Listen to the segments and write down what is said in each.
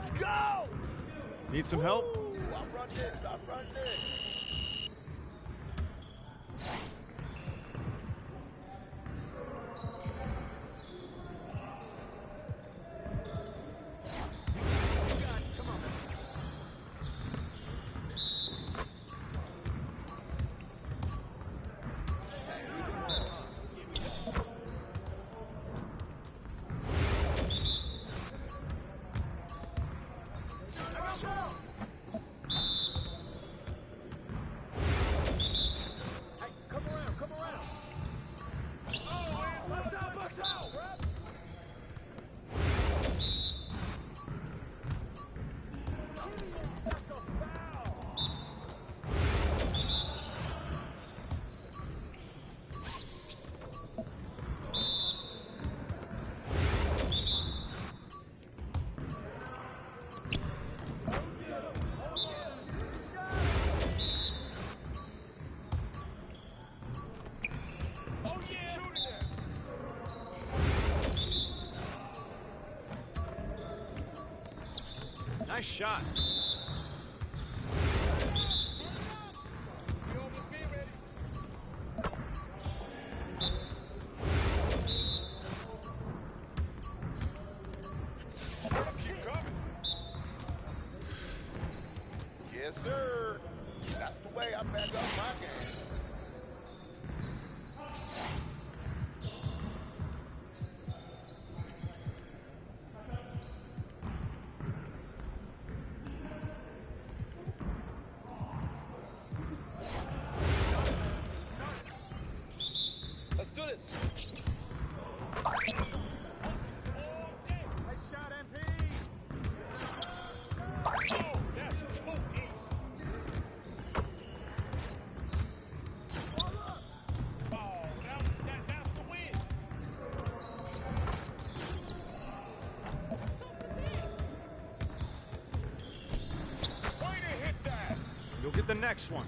Let's go! Need some help? Ooh, I'll run this, I'll run this. Nice shot. Yes, sir. That's the way I back up my game. Let's do this. Nice shot, MP. Oh, that's too easy. Oh, that's the win. Way to hit that. You'll get the next one.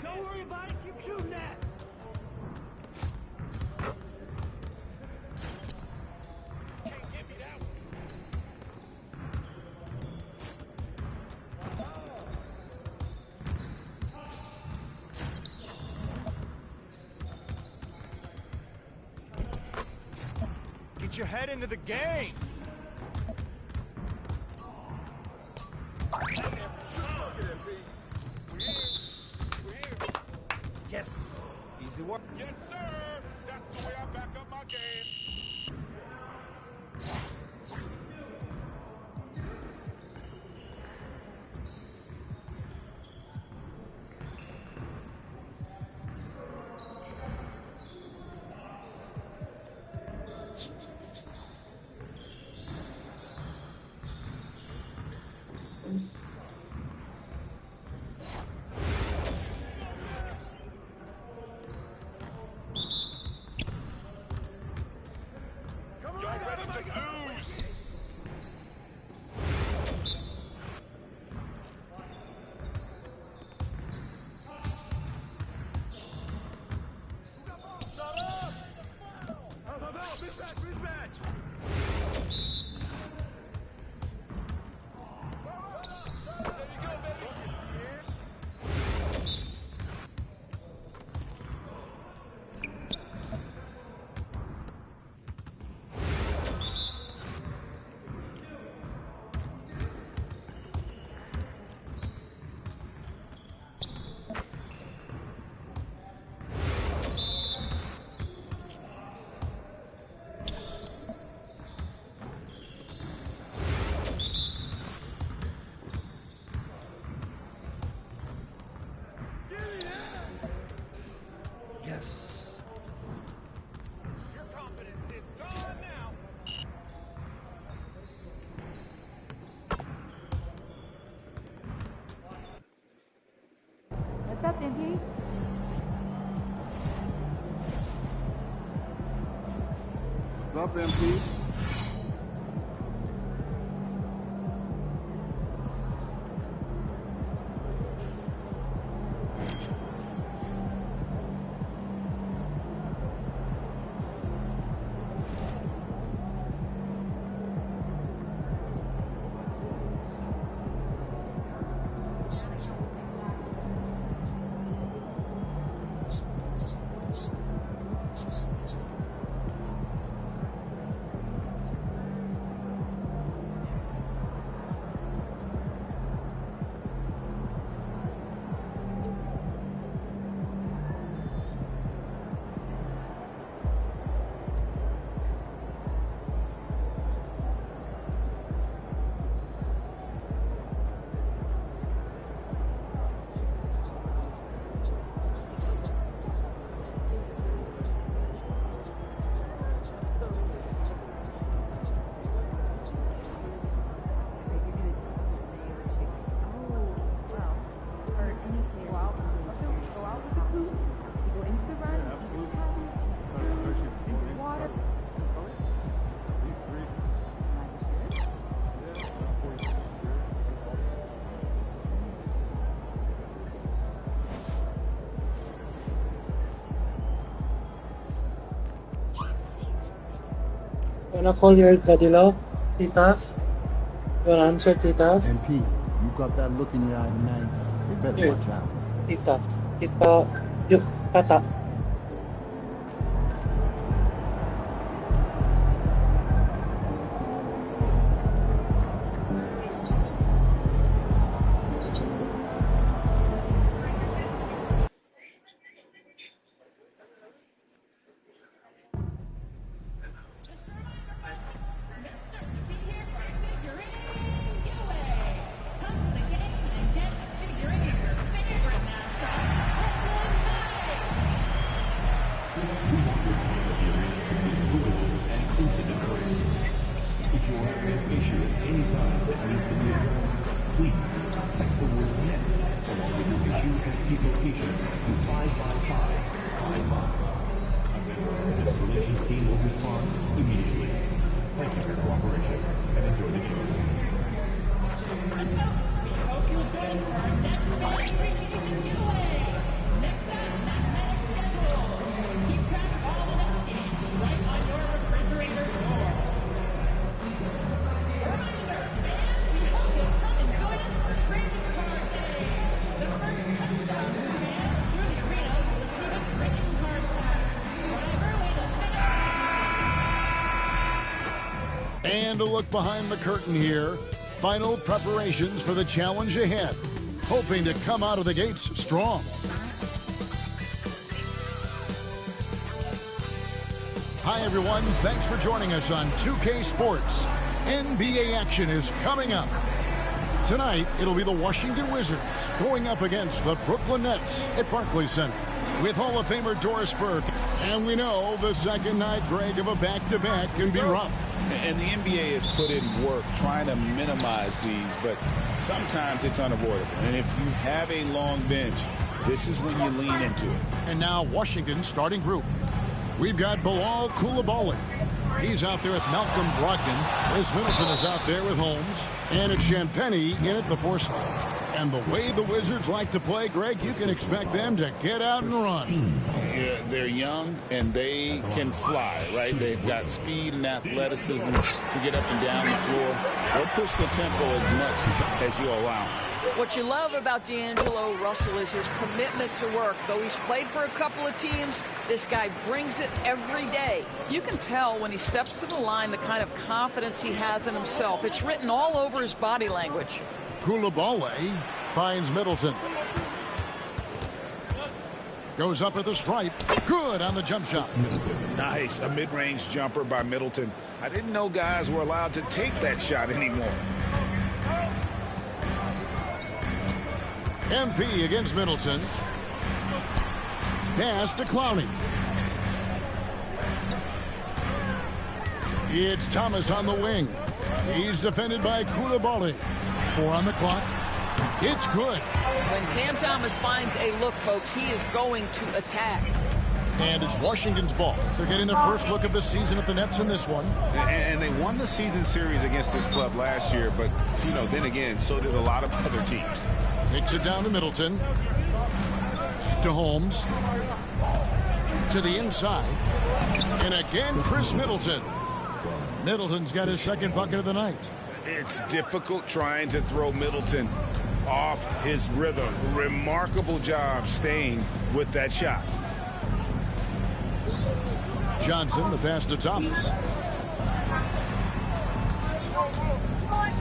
Don't worry about it. Keep shooting that. your head into the game. Yes. Easy work. Yes, sir. That's the way I back up my game. Y'all ready to lose? Shut up! Mismatch, mismatch! Shut up! There you go, baby. Yes. Your confidence is gone now. What's up, MP? What's up, MP? Wanna call your Gadilo, Titas? You wanna answer, Titas? MP, you got that look in your eye tonight. You better Here. watch out. Tita. Tita. Yuk. Tata. If you are having an issue at any time that needs to be addressed, please text the word NET along with your issue and seat location to 55555. A member of the installation team will respond immediately. Thank you for your cooperation and enjoy the game. Hope you'll join us for our next fan appreciation giveaway. Next up, mathematics schedule. Keep track of all the next games right on your refrigerator door. Reminder, fans, we hope you'll come and join us for trading card day. The first 10,000 fans through the arena will receive a trading card pack. Whatever way to spin it. And a look behind the curtain here. Final preparations for the challenge ahead. Hoping to come out of the gates strong. Hi, everyone. Thanks for joining us on 2K Sports. NBA action is coming up. Tonight, it'll be the Washington Wizards going up against the Brooklyn Nets at Barclays Center with Hall of Famer Doris Burke. And we know the second night, Greg, of a back-to-back can be rough. And the NBA has put in work trying to minimize these, but sometimes it's unavoidable. And if you have a long bench, this is when you lean into it. And now Washington's starting group. We've got Bilal Coulibaly. He's out there with Malcolm Brogdon. Chris Middleton is out there with Holmes. And it's Champagnie in at the 4 slot. And the way the Wizards like to play, Greg, you can expect them to get out and run. Yeah, they're young and they can fly, right? They've got speed and athleticism to get up and down the floor. They'll push the tempo as much as you allow. What you love about D'Angelo Russell is his commitment to work. Though he's played for a couple of teams, this guy brings it every day. You can tell when he steps to the line the kind of confidence he has in himself. It's written all over his body language. Coulibaly finds Middleton. Goes up at the stripe. Good on the jump shot. Nice. A mid-range jumper by Middleton. I didn't know guys were allowed to take that shot anymore. MP against Middleton. Pass to Clowney. It's Thomas on the wing. He's defended by Coulibaly. 4 on the clock. It's good. When Cam Thomas finds a look, folks, he is going to attack. And it's Washington's ball. They're getting their first look of the season at the Nets in this one. And they won the season series against this club last year, but, you know, then again, so did a lot of other teams. Takes it down to Middleton. To Holmes. To the inside. And again, Chris Middleton. Middleton's got his second bucket of the night. It's difficult trying to throw Middleton off his rhythm. Remarkable job staying with that shot. Johnson, the pass to Thomas.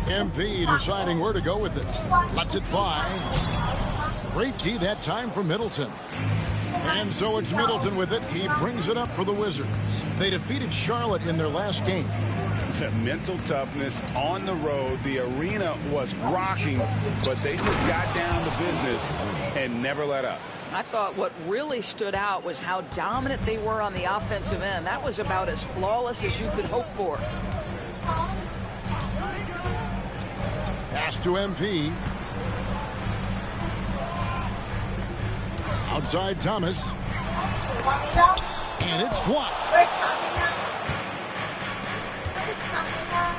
MP deciding where to go with it. Lets it fly. Great D that time for Middleton. And so it's Middleton with it. He brings it up for the Wizards. They defeated Charlotte in their last game. Mental toughness on the road. The arena was rocking, but they just got down to business and never let up. I thought what really stood out was how dominant they were on the offensive end. That was about as flawless as you could hope for. Pass to MP. Outside Thomas. And it's blocked.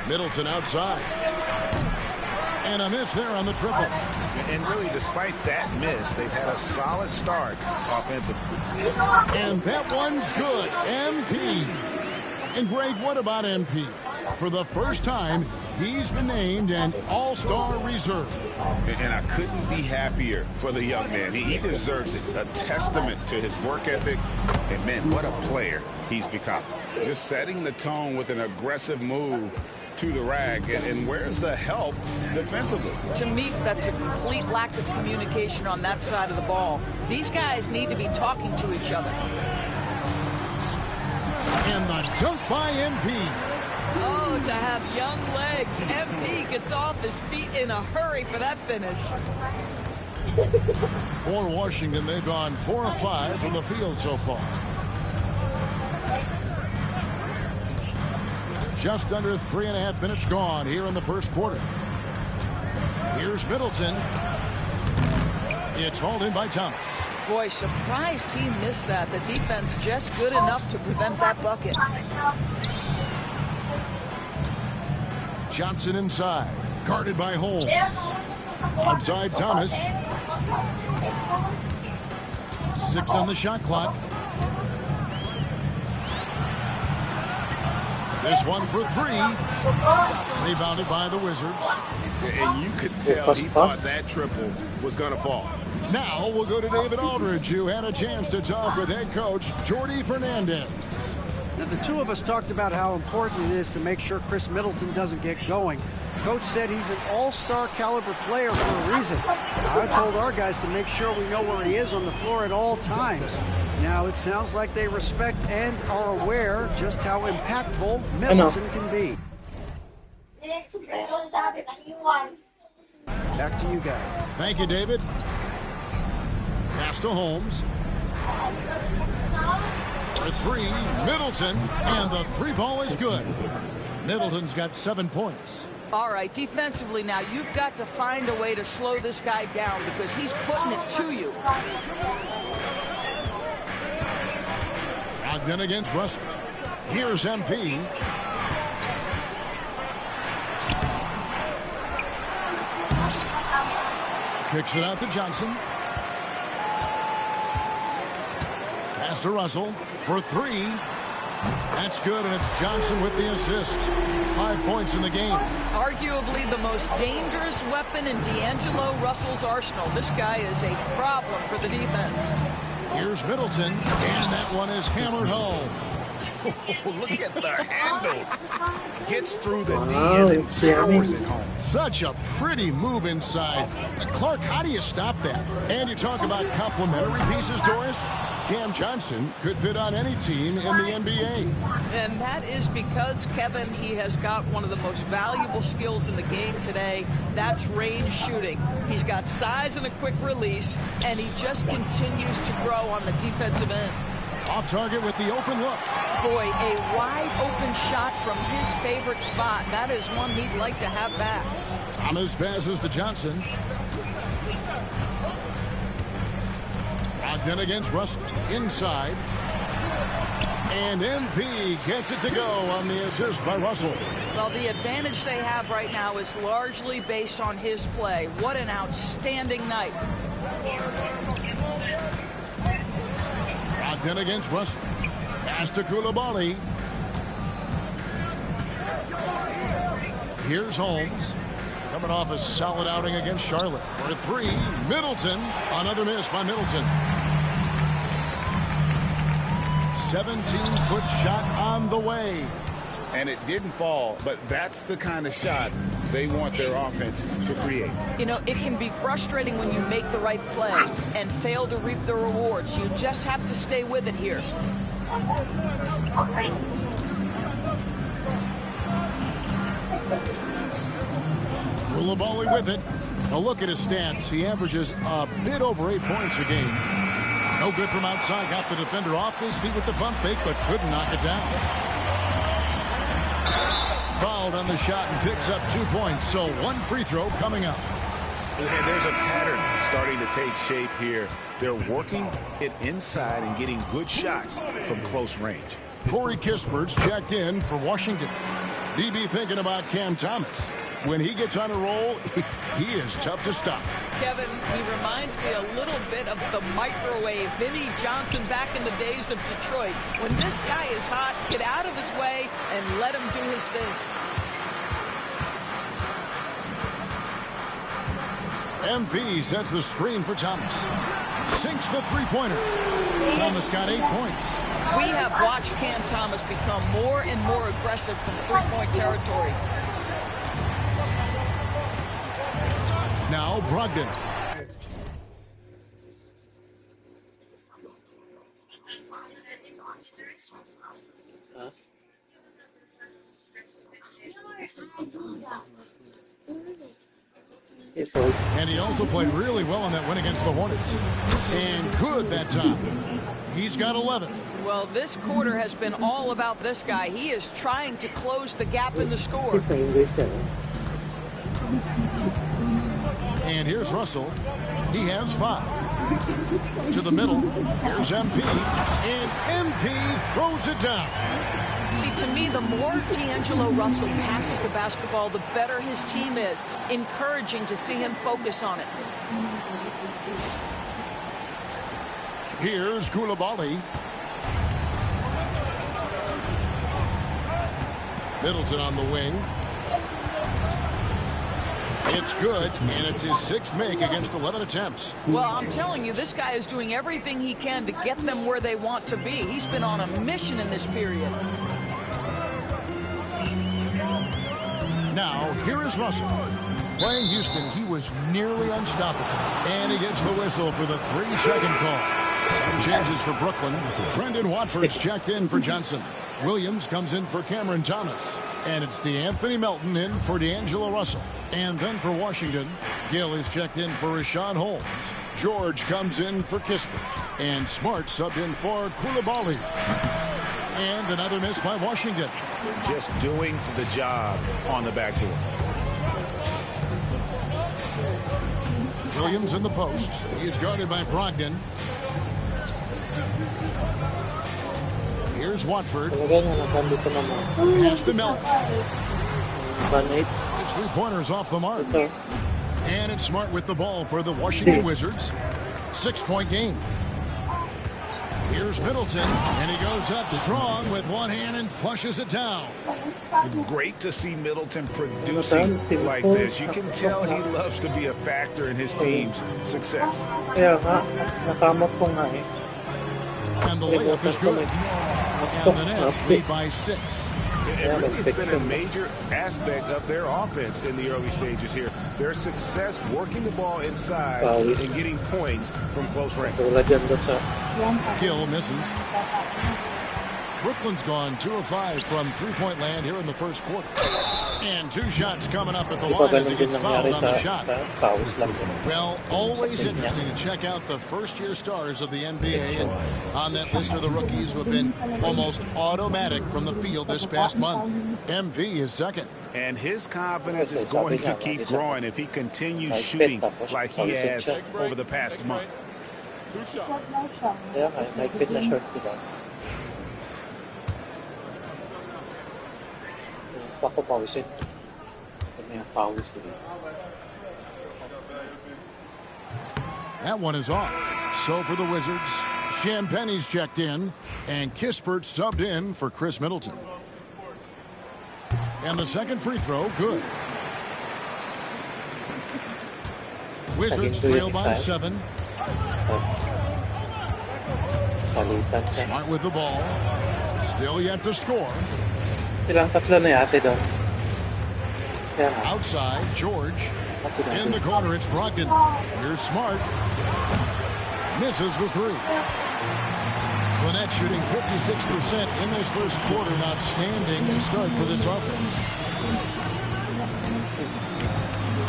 Middleton outside. And a miss there on the triple. And really, despite that miss, they've had a solid start offensively. And that one's good. MP. And Greg, what about MP? For the first time, he's been named an all-star reserve. And I couldn't be happier for the young man. He deserves it. A testament to his work ethic. And, man, what a player he's become. Just setting the tone with an aggressive move to the rag. And where's the help defensively? To me, that's a complete lack of communication on that side of the ball. These guys need to be talking to each other. And the dunk by MP. Oh, to have young legs. MP gets off his feet in a hurry for that finish. For Washington, they've gone 4 of 5 from the field so far. Just under 3.5 minutes gone here in the first quarter. Here's Middleton. It's hauled in by Thomas. Boy, surprised he missed that. The defense just good enough to prevent that bucket. Johnson inside. Guarded by Holmes. Outside Thomas. 6 on the shot clock. This one for 3. Rebounded by the Wizards. And you could tell he thought that triple was going to fall. Now we'll go to David Aldridge, who had a chance to talk with head coach Jordi Fernandez. Now, the two of us talked about how important it is to make sure Chris Middleton doesn't get going. Coach said he's an all-star caliber player for a reason. Now, I told our guys to make sure we know where he is on the floor at all times. Now, it sounds like they respect and are aware just how impactful Middleton can be. Back to you guys. Thank you, David. Pass to Holmes. For three, Middleton, and the three ball is good. Middleton's got 7 points. All right, defensively now, you've got to find a way to slow this guy down because he's putting it to you. Ogden against Russell. Here's MP. Kicks it out to Johnson. Pass to Russell for three. That's good, and it's Johnson with the assist. 5 points in the game. Arguably the most dangerous weapon in D'Angelo Russell's arsenal. This guy is a problem for the defense. Here's Middleton, and that one is hammered home. Look at the handles. Gets through the D and powers it home. Such a pretty move inside. Clark, how do you stop that? And you talk about complementary pieces, Doris. Cam Johnson could fit on any team in the NBA. And that is because, Kevin, he has got one of the most valuable skills in the game today. That's range shooting. He's got size and a quick release, and he just continues to grow on the defensive end. Off target with the open look. Boy, a wide open shot from his favorite spot. That is one he'd like to have back. Thomas passes to Johnson. Ogden against Russell. Inside. And MP gets it to go on the assist by Russell. Well, the advantage they have right now is largely based on his play. What an outstanding night. Ogden against Russell. Pass to Koulibaly. Here's Holmes. Coming off a solid outing against Charlotte. For three, Middleton. Another miss by Middleton. 17-foot shot on the way. And it didn't fall, but that's the kind of shot they want their offense to create. You know, it can be frustrating when you make the right play and fail to reap the rewards. You just have to stay with it here. Koulibaly with it. A look at his stats. He averages a bit over 8 points a game. No good from outside. Got the defender off his feet with the pump fake, but couldn't knock it down. Fouled on the shot and picks up 2 points. So one free throw coming up. And there's a pattern starting to take shape here. They're working it inside and getting good shots from close range. Corey Kispert's checked in for Washington. DB thinking about Cam Thomas. When he gets on a roll, he is tough to stop. Kevin, he reminds me a little bit of the microwave Vinnie Johnson back in the days of Detroit. When this guy is hot, get out of his way and let him do his thing. MP sets the screen for Thomas. Sinks the three-pointer. Thomas got 8 points. We have watched Cam Thomas become more and more aggressive from three-point territory. Now Brogdon. And he also played really well in that win against the Hornets. And good that time. He's got 11. Well, this quarter has been all about this guy. He is trying to close the gap in the score. And here's Russell. He has 5. To the middle. Here's MP. And MP throws it down. See, to me, the more D'Angelo Russell passes the basketball, the better his team is. Encouraging to see him focus on it. Here's Koulibaly. Middleton on the wing. It's good, and it's his 6th make against 11 attempts. Well, I'm telling you, this guy is doing everything he can to get them where they want to be. He's been on a mission in this period. Now, here is Russell. Playing Houston, he was nearly unstoppable. And he gets the whistle for the 3-second call. Some changes for Brooklyn. Brendan Watford's checked in for Johnson. Williams comes in for Cameron Thomas. And it's DeAnthony Melton in for D'Angelo Russell. And then for Washington, Gill is checked in for Rashawn Holmes. George comes in for Kispert. And Smart subbed in for Coulibaly. And another miss by Washington. Just doing the job on the backdoor. Williams in the post. He is guarded by Brogdon. Here's Watford. Pass to Melton. His 3-pointers off the mark. And it's Smart with the ball for the Washington Wizards. 6-point game. Here's Middleton, and he goes up strong with one hand and flushes it down. Great to see Middleton producing like this. You can tell he loves to be a factor in his team's success. And the layup is good. And the Nets lead by 6. And really, it's been a major aspect of their offense in the early stages here. Their success working the ball inside and getting points from close range. Gill misses. Brooklyn's gone 2 of 5 from 3-point land here in the first quarter. And 2 shots coming up at the line as he gets fouled on the shot. Well, always interesting to check out the first-year stars of the NBA. And on that list are the rookies who have been almost automatic from the field this past month. MP is second. And his confidence is going to keep growing if he continues shooting like he has over the past month. 2 shots. That one is off. So for the Wizards, Champagne's checked in, and Kispert subbed in for Chris Middleton. And the second free throw, good. Wizards trail by 7. Smart with the ball. Still yet to score. Outside, George. In the corner, it's Brogdon. Here's Smart. Misses the 3. The Nets shooting 56% in this first quarter. An outstanding start for this offense.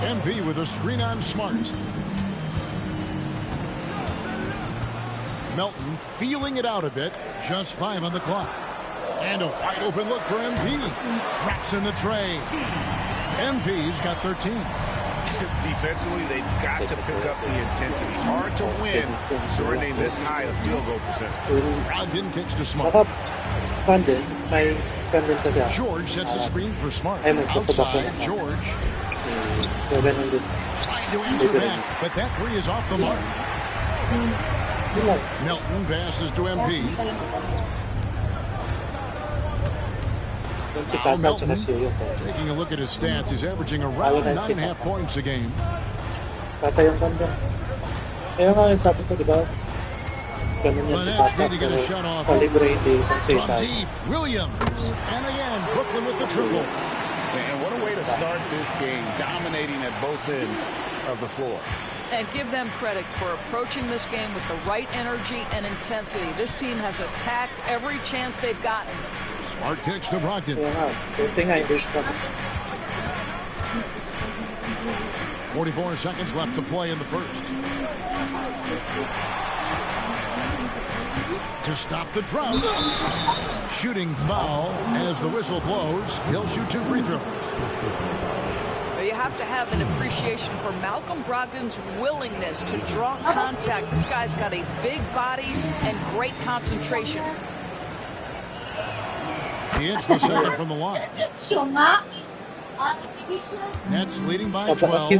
MP with a screen on Smart. Melton feeling it out a bit. Just 5 on the clock. And a wide open look for MP. Drops in the tray. MP's got 13. Defensively, they've got to pick up the intensity. Hard to win surrendering this high a field goal percentage. Brogdon kicks to Smart. George sets a screen for Smart. Outside, George. Trying to answer back, but that 3 is off the mark. Melton passes to MP. Now Melton, taking a look at his stats, he's averaging around 9.5 points a game. The Nets need to get a shot off from deep. Williams, and again Brooklyn with the triple. And what a way to start this game, dominating at both ends of the floor. And give them credit for approaching this game with the right energy and intensity. This team has attacked every chance they've gotten. Smart kicks to Brogdon. 44 seconds left to play in the first. To stop the drought. Shooting foul as the whistle blows. He'll shoot 2 free throws. You have to have an appreciation for Malcolm Brogdon's willingness to draw contact. This guy's got a big body and great concentration. He hits the second from the line. Nets leading by 12.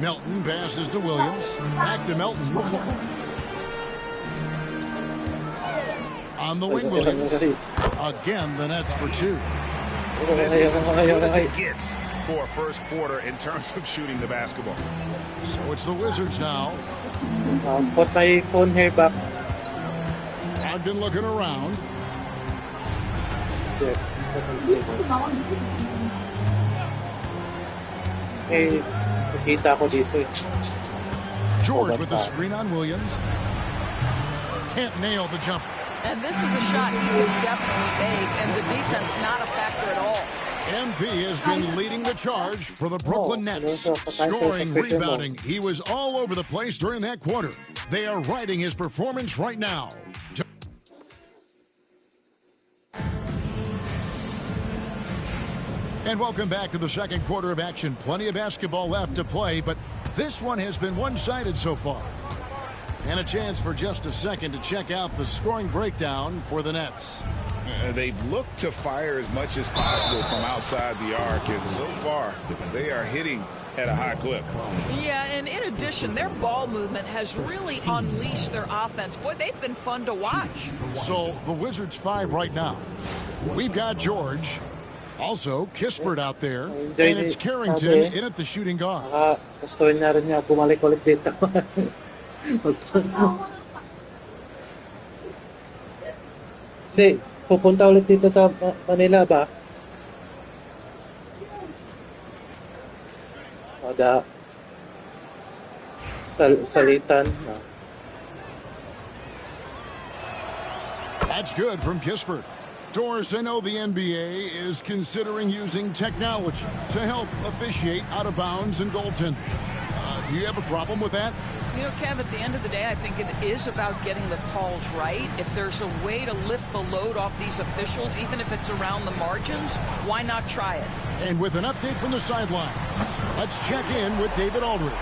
Melton passes to Williams. Back to Melton. On the wing, Williams. Again, the Nets for 2. This is as good as it gets for a first quarter in terms of shooting the basketball. So it's the Wizards now. Put my phone here back. I've been looking around. Nakita ko dito eh. George with the screen on Williams. Can't nail the jumper. And this is a shot he could definitely make, and the defense not a factor at all. MP has been leading the charge for the Brooklyn Nets. Scoring, rebounding. He was all over the place during that quarter. They are riding his performance right now. And welcome back to the second quarter of action. Plenty of basketball left to play, but this one has been one-sided so far. And a chance for just a second to check out the scoring breakdown for the Nets. They've looked to fire as much as possible from outside the arc, and so far they are hitting at a high clip. Yeah, and in addition, their ball movement has really unleashed their offense. Boy, they've been fun to watch. So the Wizards 5 right now. We've got George. Also, Kispert out there. And it's Carrington in at the shooting guard. Gusto na rin niya bumalik ulit dito. Hindi, pupunta ulit dito sa Manila ba? Ada salitan. That's good from Kispert. Doris, I know the NBA is considering using technology to help officiate out of bounds and goaltending. Do you have a problem with that? You know, Kev, at the end of the day, I think it is about getting the calls right. If there's a way to lift the load off these officials, even if it's around the margins, why not try it? And with an update from the sideline, let's check in with David Aldridge.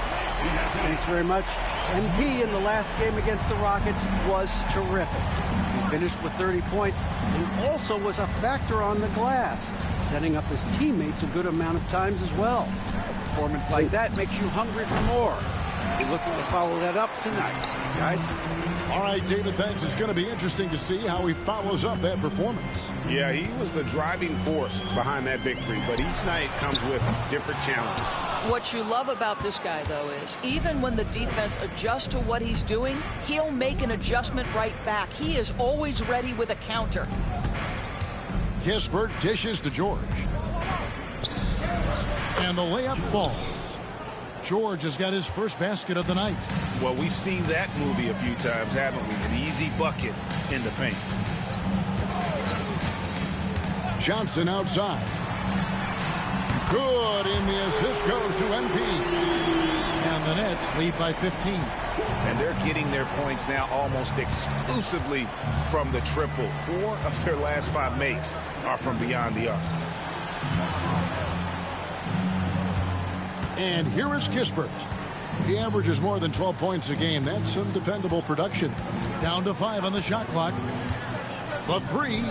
Thanks very much. MP in the last game against the Rockets was terrific. He finished with 30 points and also was a factor on the glass, setting up his teammates a good amount of times as well. A performance like that makes you hungry for more. We're looking to follow that up tonight, guys. All right, David, thanks. It's going to be interesting to see how he follows up that performance. Yeah, he was the driving force behind that victory, but each night comes with different challenges. What you love about this guy, though, is even when the defense adjusts to what he's doing, he'll make an adjustment right back. He is always ready with a counter. Kispert dishes to George. And the layup falls. George has got his first basket of the night. Well, we've seen that movie a few times, haven't we? An easy bucket in the paint. Johnson outside. Good, and the assist goes to MP. And the Nets lead by 15. And they're getting their points now almost exclusively from the triple. 4 of their last 5 makes are from beyond the arc. And here is Kispert. He averages more than 12 points a game. That's some dependable production. Down to 5 on the shot clock. The 3.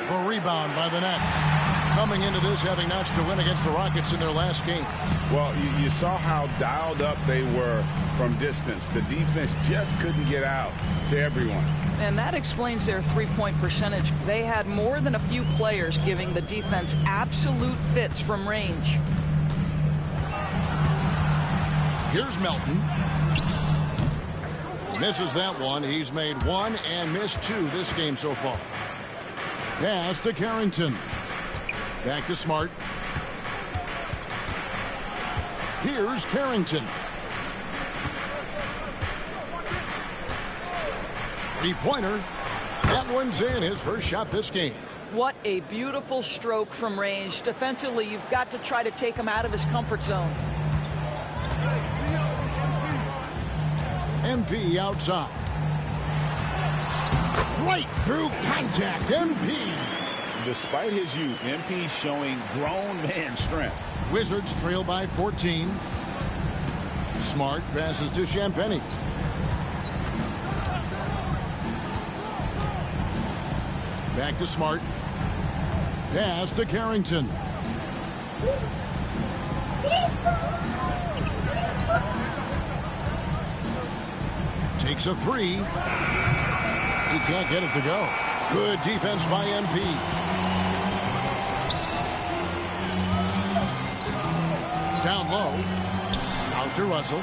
The rebound by the Nets. Coming into this having notched a win against the Rockets in their last game. Well, you saw how dialed up they were from distance. The defense just couldn't get out to everyone. And that explains their three-point percentage. They had more than a few players giving the defense absolute fits from range. Here's Melton. Misses that one. He's made 1 and missed 2 this game so far. Pass to Carrington. Back to Smart. Here's Carrington. Three-pointer. That one's in. His first shot this game. What a beautiful stroke from range. Defensively, you've got to try to take him out of his comfort zone. MP outside. Right through contact. MP. Despite his youth, MP showing grown man strength. Wizards trail by 14. Smart passes to Champagnie. Back to Smart. Pass to Carrington. Takes a 3. He can't get it to go. Good defense by MP. Down low. Out to Russell.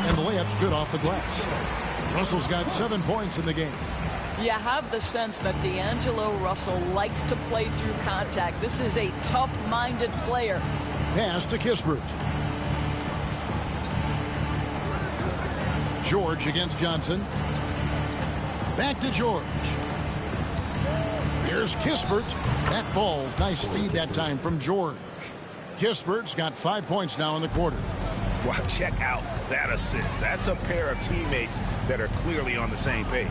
And the layup's good off the glass. Russell's got 7 points in the game. You have the sense that D'Angelo Russell likes to play through contact. This is a tough-minded player. Pass to Kispert. George against Johnson. Back to George. Here's Kispert. That falls. Nice speed that time from George. Kispert's got 5 points now in the quarter. Well, check out that assist. That's a pair of teammates that are clearly on the same page.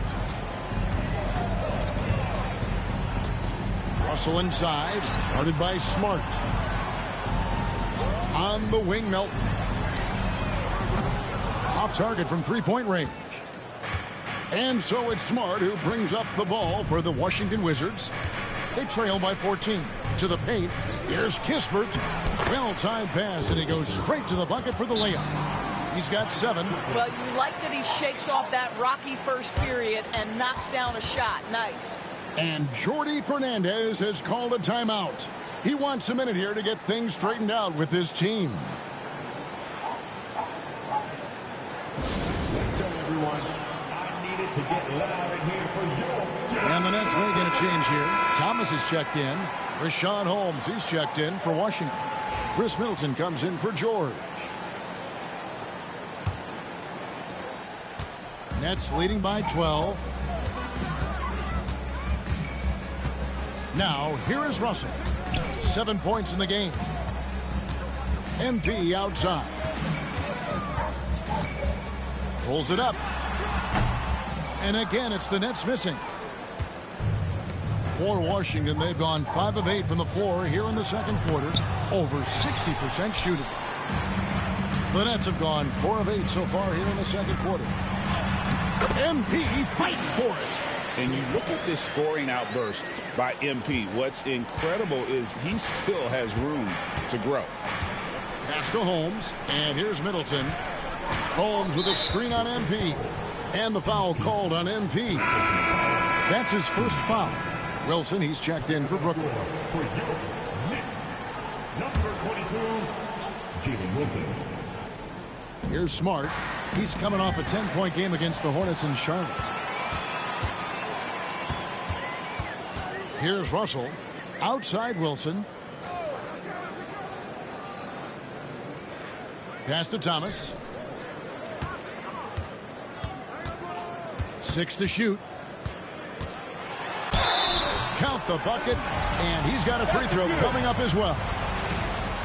Russell inside, guarded by Smart. On the wing, Melton. Off target from three-point range. And so it's Smart who brings up the ball for the Washington Wizards. They trail by 14. To the paint, here's Kispert. Well-timed pass, and he goes straight to the bucket for the layup. He's got 7. Well, you like that he shakes off that rocky first period and knocks down a shot. Nice. And Jordi Fernandez has called a timeout. He wants a minute here to get things straightened out with his team. Everyone, I needed to get loud in here for you. And the Nets may get a change here. Thomas is checked in. Rashawn Holmes, he's checked in for Washington. Chris Middleton comes in for George. Nets leading by 12. Now, here is Russell. 7 points in the game. MP outside. Pulls it up. And again, it's the Nets missing. For Washington, they've gone 5 of 8 from the floor here in the second quarter. Over 60% shooting. The Nets have gone 4 of 8 so far here in the second quarter. MP fights for it. And you look at this scoring outburst by MP. What's incredible is he still has room to grow. Pass to Holmes, and here's Middleton. Holmes with a screen on MP. And the foul called on MP. That's his first foul. Wilson, he's checked in for Brooklyn. For your Knicks, number 22, Jalen Wilson. Here's Smart. He's coming off a 10-point game against the Hornets in Charlotte. Here's Russell. Outside Wilson. Pass to Thomas. 6 to shoot. Count the bucket, and he's got a free throw coming up as well.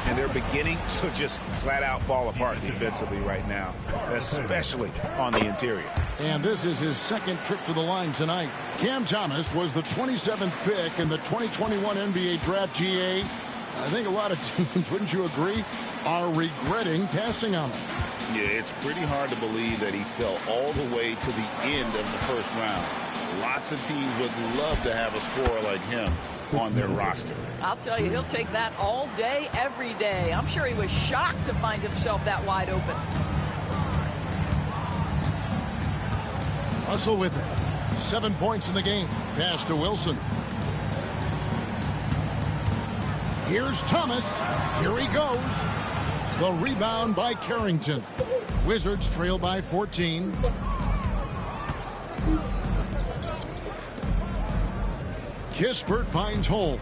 And they're beginning to just flat out fall apart defensively right now, especially on the interior. And this is his second trip to the line tonight. Cam Thomas was the 27th pick in the 2021 NBA Draft. GA. I think a lot of teams, wouldn't you agree, are regretting passing on him. Yeah, it's pretty hard to believe that he fell all the way to the end of the first round. Lots of teams would love to have a scorer like him on their roster. I'll tell you, he'll take that all day, every day. I'm sure he was shocked to find himself that wide open. Russell with it. 7 points in the game. Pass to Wilson. Here's Thomas. Here he goes. The rebound by Carrington. Wizards trail by 14. Kispert finds Holmes.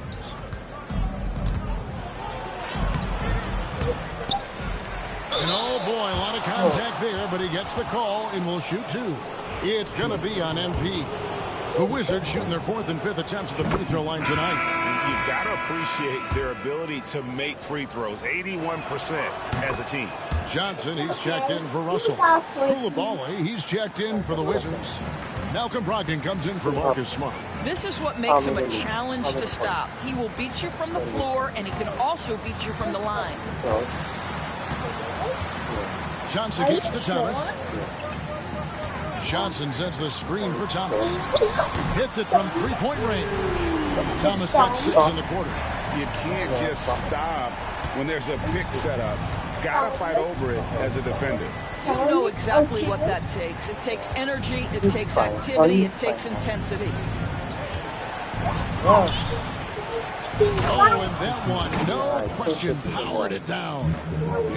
And oh boy, a lot of contact there, but he gets the call and will shoot 2. It's going to be on MP. The Wizards shooting their 4th and 5th attempts at the free throw line tonight. You've got to appreciate their ability to make free throws. 81% as a team. Johnson, he's checked in for Russell. Koulibaly, he's checked in for the Wizards. Malcolm Brogdon comes in for Marcus Smart. This is what makes him a challenge to stop. He will beat you from the floor, and he can also beat you from the line. Johnson gets to Thomas. Johnson sends the screen for Thomas. Hits it from three-point range. Thomas got 6 in the quarter. You can't just stop when there's a pick set up. Gotta fight over it as a defender. You know exactly what that takes. It takes energy, it takes activity, it takes intensity. Oh, and that one, no question, powered it down.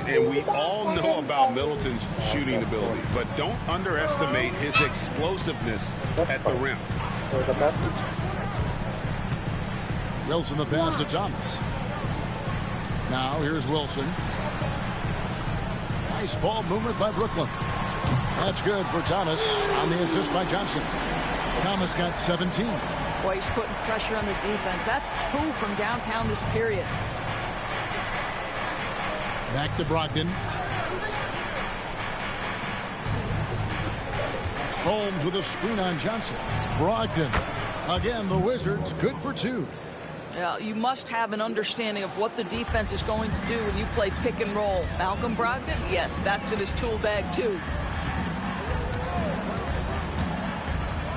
And we all know about Middleton's shooting ability, but don't underestimate his explosiveness at the rim. Wilson the pass to Thomas. Now here's Wilson. Nice ball movement by Brooklyn. That's good for Thomas on the assist by Johnson. Thomas got 17. Boy, he's putting pressure on the defense. That's 2 from downtown this period. Back to Brogdon. Holmes with a screen on Johnson. Brogdon. Again, the Wizards good for 2. You must have an understanding of what the defense is going to do when you play pick and roll. Malcolm Brogdon? Yes, that's in his tool bag, too.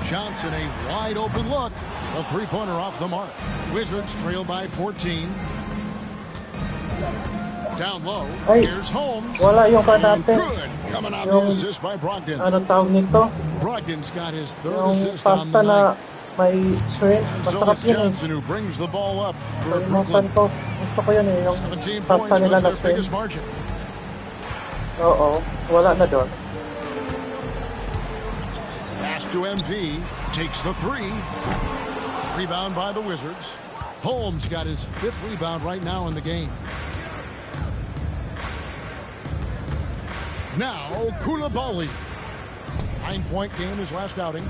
Johnson, a wide open look. A three-pointer off the mark. Wizards trail by 14. Down low. Here's Holmes. Wala yung pa natin. Good. Coming on the assist by Brogdon. Ano tawag nito? Brogdon's got his third Yung assist on pasta the na night. may shrimp. So Masarap it's yun eh. Johnson who brings the ball up for Kalimutan Brooklyn. ko. Gusto ko yun eh. Yung 17 pasta points nila was na their shrimp. biggest margin. Oo. Wala na doon. Pass to MP. Takes the 3. Rebound by the Wizards. Holmes got his 5th rebound right now in the game. Now, Koulibaly. 9-point game his last outing.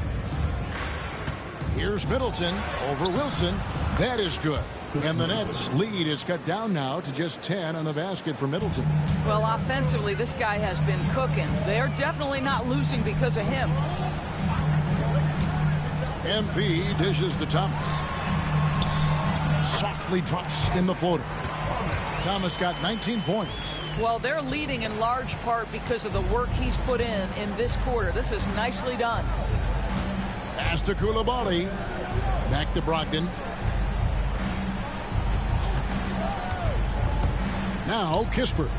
Here's Middleton over Wilson. That is good. And the Nets lead is cut down now to just 10 on the basket for Middleton. Well, offensively, this guy has been cooking. They're definitely not losing because of him. MP dishes to Thomas. Softly drops in the floater. Thomas got 19 points. Well, they're leading in large part because of the work he's put in this quarter. This is nicely done. Pass to Koulibaly. Back to Brogdon. Now Kispert.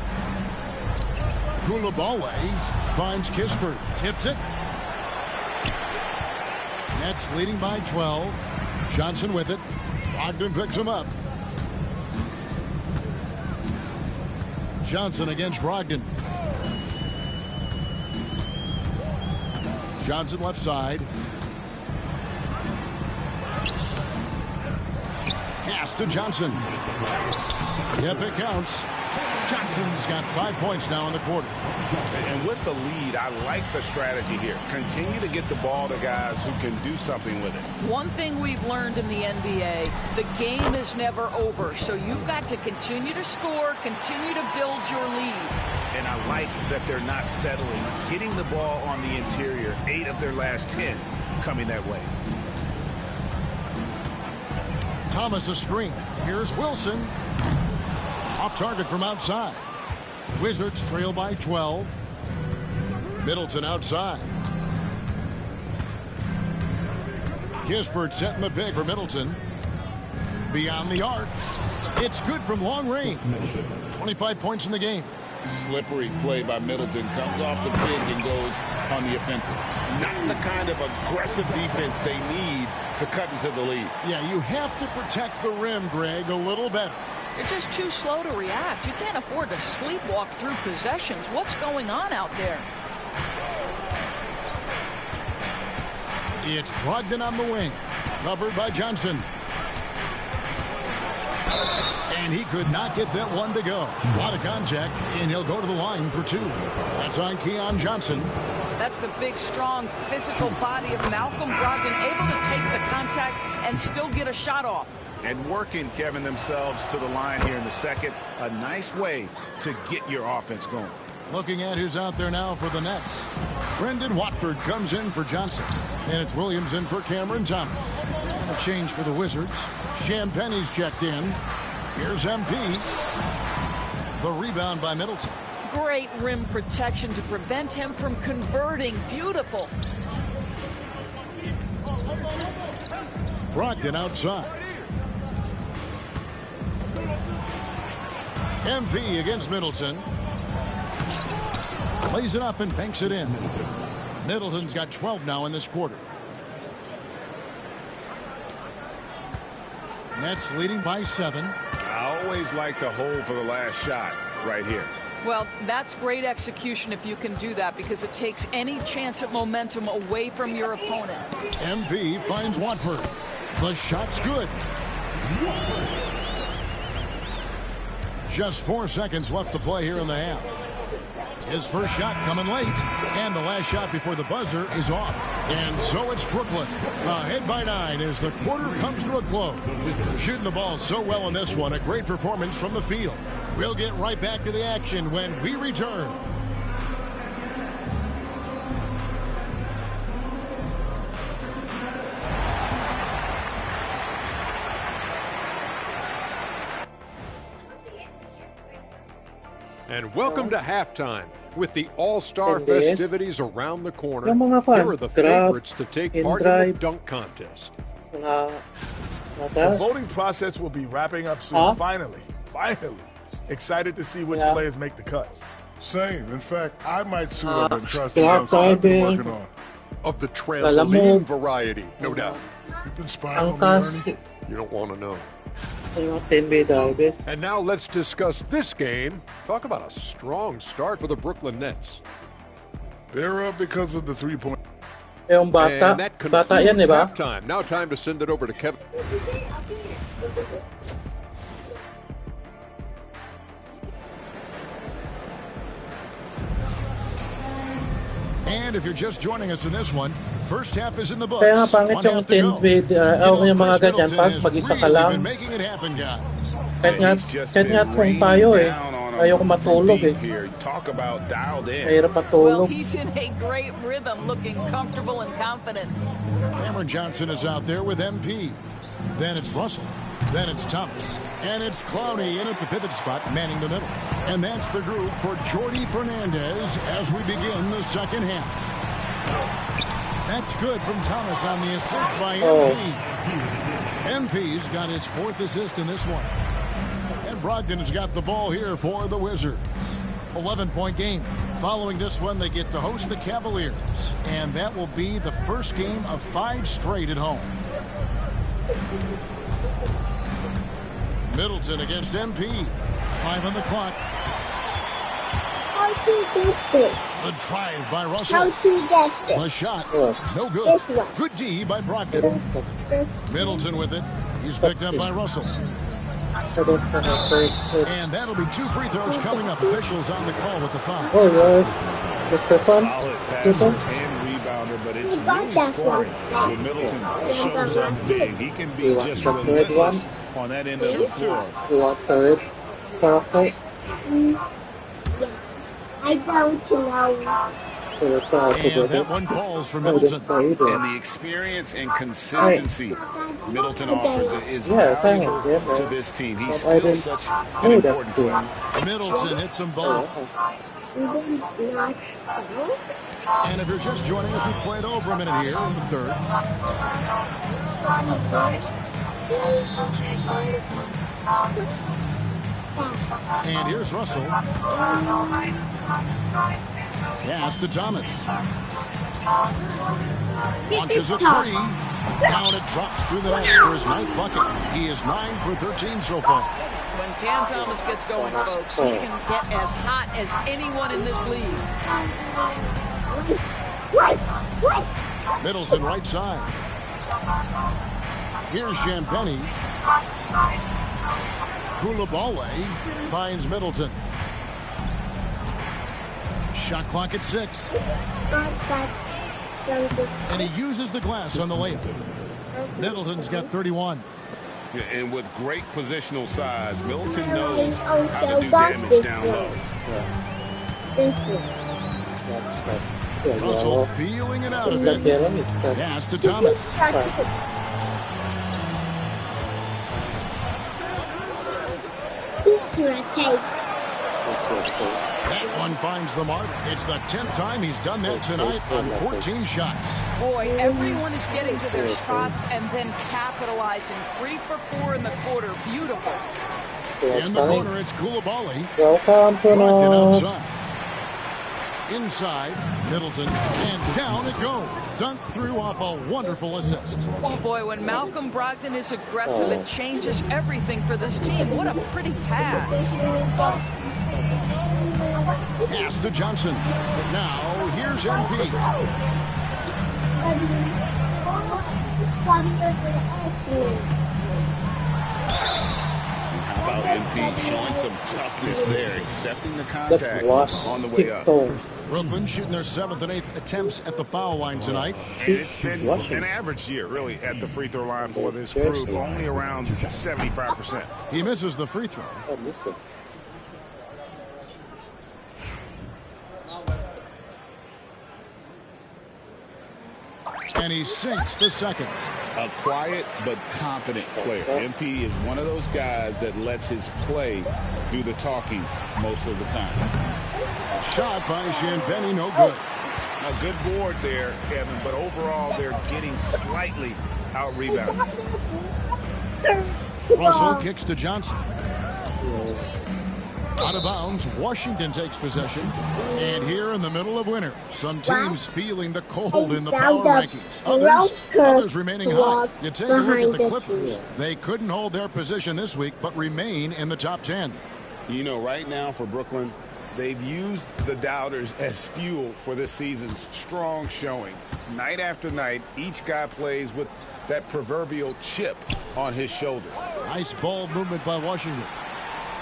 Koulibaly finds Kispert. Tips it. Nets leading by 12. Johnson with it. Brogdon picks him up. Johnson against Brogdon. Johnson left side. Pass to Johnson. Yep, it counts. Johnson's got 5 points now in the quarter. And with the lead, I like the strategy here. Continue to get the ball to guys who can do something with it. One thing we've learned in the NBA, the game is never over. So you've got to continue to score, continue to build your lead. And I like that they're not settling. Hitting the ball on the interior, 8 of their last 10 coming that way. Thomas a screen. Here's Wilson. Off target from outside. Wizards trail by 12. Middleton outside. Kispert setting the pick for Middleton. Beyond the arc. It's good from long range. 25 points in the game. Slippery play by Middleton. Comes off the pick and goes on the offensive. Not the kind of aggressive defense they need to cut into the lead. Yeah, you have to protect the rim, Greg, a little better. You're just too slow to react. You can't afford to sleepwalk through possessions. What's going on out there? It's Brogdon on the wing. Covered by Johnson. And he could not get that one to go. A lot of contact, and he'll go to the line for 2. That's on Keon Johnson. That's the big, strong, physical body of Malcolm Brogdon, able to take the contact and still get a shot off. And working, Kevin, themselves to the line here in the second. A nice way to get your offense going. Looking at who's out there now for the Nets. Brendan Watford comes in for Johnson. And it's Williams in for Cameron Thomas. And a change for the Wizards. Champagne's checked in. Here's MP. The rebound by Middleton. Great rim protection to prevent him from converting. Beautiful. Brogdon outside. MP against Middleton. Plays it up and banks it in. Middleton's got 12 now in this quarter. Nets leading by 7. I always like to hold for the last shot right here. Well, that's great execution if you can do that, because it takes any chance at momentum away from your opponent. MP finds Watford. The shot's good. Just 4 seconds left to play here in the half. His first shot coming late, and the last shot before the buzzer is off. And so it's Brooklyn ahead by 9 as the quarter comes to a close. Shooting the ball so well in this one, a great performance from the field. We'll get right back to the action when we return. And welcome to halftime. With the All-Star Yes. festivities around the corner, Yung mga fan, here are the grab favorites to take and part in the drive. dunk contest. The voting process will be wrapping up soon. Huh? Finally. Excited to see which Yeah. players make the cut. Same. In fact, I might suit up and trust the Clark notes I've been Driving. working on. Of the Alam mo- trampoline variety, no doubt. You've been spying Ang on me, kas, Ernie? You don't want to know. yung 10 drivers. And now let's discuss this game. Talk about a strong start for the Brooklyn Nets. They're up because of the three-point. Yung bata, And that bata yan, concludes di ba? halftime. Now time to send it over to Kevin. And if you're just joining us in this one, first half is in the books. Kaya nga pangit One yung half to go. 10 yung mga Chris ganyan, Middleton pag has mag-isa ka really lang. been making it happen, guys. Kahit nga kung tayo ayoko matulog Here. Talk about dialed in. Mahirap Well, matulog. he's in a great rhythm, looking comfortable and confident. Cameron Johnson is out there with MP. Then it's Russell. Then it's Thomas. And it's Clowney in at the pivot spot, manning the middle. And that's the group for Jordi Fernandez as we begin the second half. That's good from Thomas on the assist by MP. MP's got his 4th assist in this one. And Brogdon has got the ball here for the Wizards. 11-point game. Following this one, they get to host the Cavaliers. And that will be the first game of 5 straight at home. Middleton against MP. 5 on the clock. How to get this? The drive by Russell. How to get this? The shot. No good. This one. Good D by Brogdon. Middleton with it. He's picked up by Russell. And that'll be 2 free throws coming up. Officials on the call with the foul. Oh, yeah. Mr. Fun. Solid passer and rebounder, but it's really scoring. When Middleton shows up big, he can be just relentless on that end of the floor. You want third? Chocolate? I don't know. And that one falls for Middleton. And the experience and consistency Middleton offers is Yes, I valuable have, yeah, to this team. He's I still didn't such an know that important player. Middleton hits them both. And if you're just joining us, we played over a minute here in the third. And here's Russell. Pass to Thomas. Launches a 3. Down it drops through the net for his 9th bucket. He is 9 for 13 so far. When Cam Thomas gets going, folks, he can get as hot as anyone in this league. Middleton right side. Here's Champagny. Koulibaly finds Middleton. Shot clock at 6. And he uses the glass on the layup. Middleton's got 31. And with great positional size, Middleton knows how to do damage down low. Russell feeling it out of it. Pass to Thomas. That one finds the mark. It's the 10th time he's done that tonight on 14 shots. Boy, everyone is getting to their spots and then capitalizing. 3 for 4 in the quarter. Beautiful. In the corner, it's Koulibaly. Welcome to Brogdon us. outside. Inside, Middleton, and down it goes. Dunked through off a wonderful assist. Boy, when Malcolm Brogdon is aggressive, it changes everything for this team. What a pretty pass. Pass to Johnson. Now, here's MP. How about MP showing some toughness there, accepting the contact on the way up. Brooklyn shooting their 7th and 8th attempts at the foul line tonight. And it's been an average year, really, at the free throw line for this group, only around 75%. He misses the free throw. And he sinks the second. A quiet but confident player. MP is one of those guys that lets his play do the talking most of the time. Shot by Champagny, no good. A good board there, Kevin, but overall they're getting slightly out-rebounded. Russell kicks to Johnson. Out of bounds, Washington takes possession. And here in the middle of winter, some teams feeling the cold in the power rankings. Others remaining hot. You take a look at the Clippers. They couldn't hold their position this week, but remain in the top 10. You know, right now for Brooklyn, they've used the doubters as fuel for this season's strong showing. Night after night, each guy plays with that proverbial chip on his shoulder. Nice ball movement by Washington.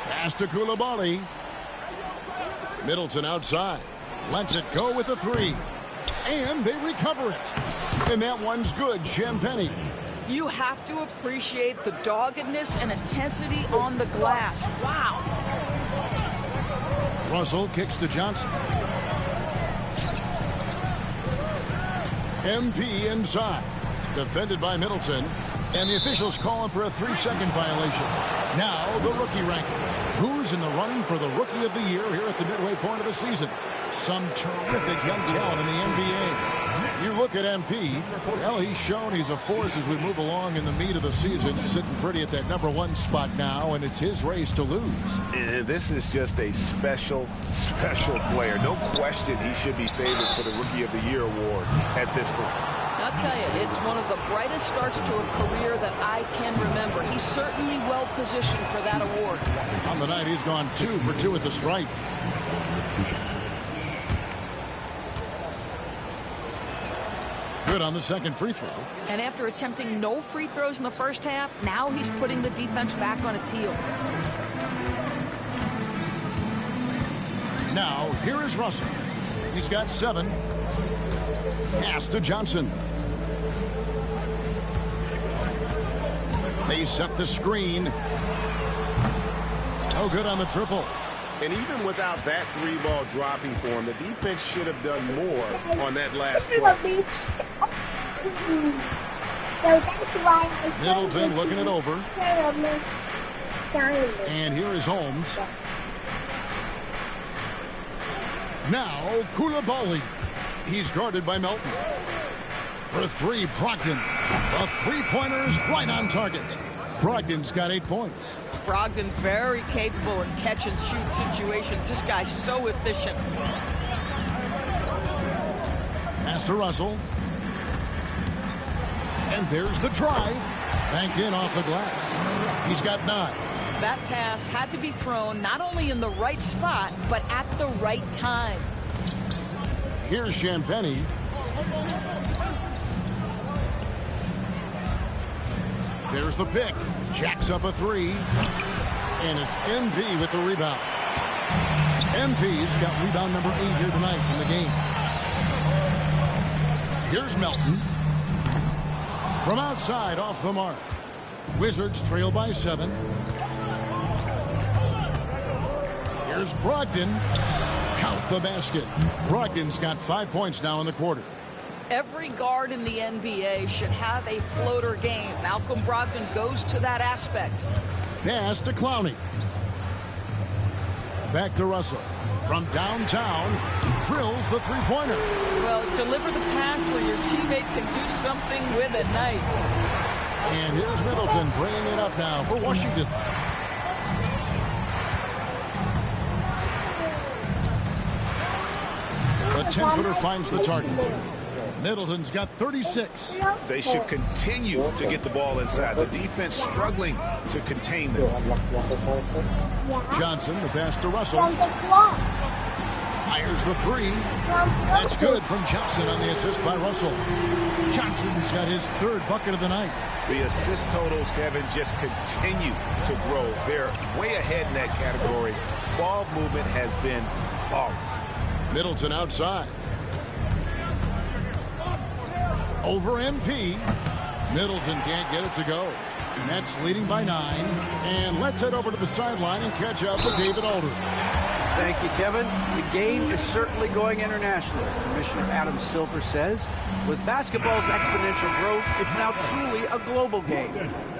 Pass to Koulibaly. Middleton outside. Lets it go with a three. And they recover it. And that one's good, Champagny. You have to appreciate the doggedness and intensity on the glass. Wow. Russell kicks to Johnson. MP inside. Defended by Middleton. And the officials call him for a 3-second violation. Now the rookie rankings. Who's in the running for the Rookie of the Year here at the midway point of the season? Some terrific young talent in the NBA. You look at MP, well, he's shown he's a force as we move along in the meat of the season, sitting pretty at that #1 spot now, and it's his race to lose. And this is just a special, special player. No question he should be favored for the Rookie of the Year award at this point. I'll tell you, it's one of the brightest starts to a career that I can remember. He's certainly well positioned for that award. On the night, he's gone 2 for 2 at the stripe. Good on the second free throw. And after attempting no free throws in the first half, now he's putting the defense back on its heels. Now, here is Russell. He's got 7. Pass to Johnson. They set the screen. Oh, good on the triple. And even without that 3-ball dropping for him, the defense should have done more on that last play. Middleton looking it over. And here is Holmes. Now, Koulibaly. He's guarded by Melton. For 3, Brogdon. The three-pointer is right on target. Brogdon's got 8 points. Brogdon very capable in catch-and-shoot situations. This guy's so efficient. Pass to Russell. And there's the drive. Banked in off the glass. He's got 9. That pass had to be thrown not only in the right spot, but at the right time. Here's Champagny. There's the pick. Jacks up a 3. And it's MP with the rebound. MP's got rebound number 8 here tonight in the game. Here's Melton. From outside, off the mark. Wizards trail by 7. Here's Brogdon. Count the basket. Brogdon's got 5 points now in the quarter. Every guard in the NBA should have a floater game. Malcolm Brogdon goes to that aspect. Pass to Clowney. Back to Russell. From downtown, drills the three-pointer. Well, deliver the pass where your teammate can do something with it. Nice. And here's Middleton bringing it up now for Washington. 10-footer finds the target. Middleton's got 36. They should continue to get the ball inside. The defense struggling to contain them. Johnson, the pass to Russell. Fires the three. That's good from Johnson on the assist by Russell. Johnson's got his third bucket of the night. The assist totals, Kevin, just continue to grow. They're way ahead in that category. Ball movement has been flawless. Middleton outside. Over MP. Middleton can't get it to go. Nets leading by 9. And let's head over to the sideline and catch up with David Alder. Thank you, Kevin. The game is certainly going international. Commissioner Adam Silver says, with basketball's exponential growth, it's now truly a global game.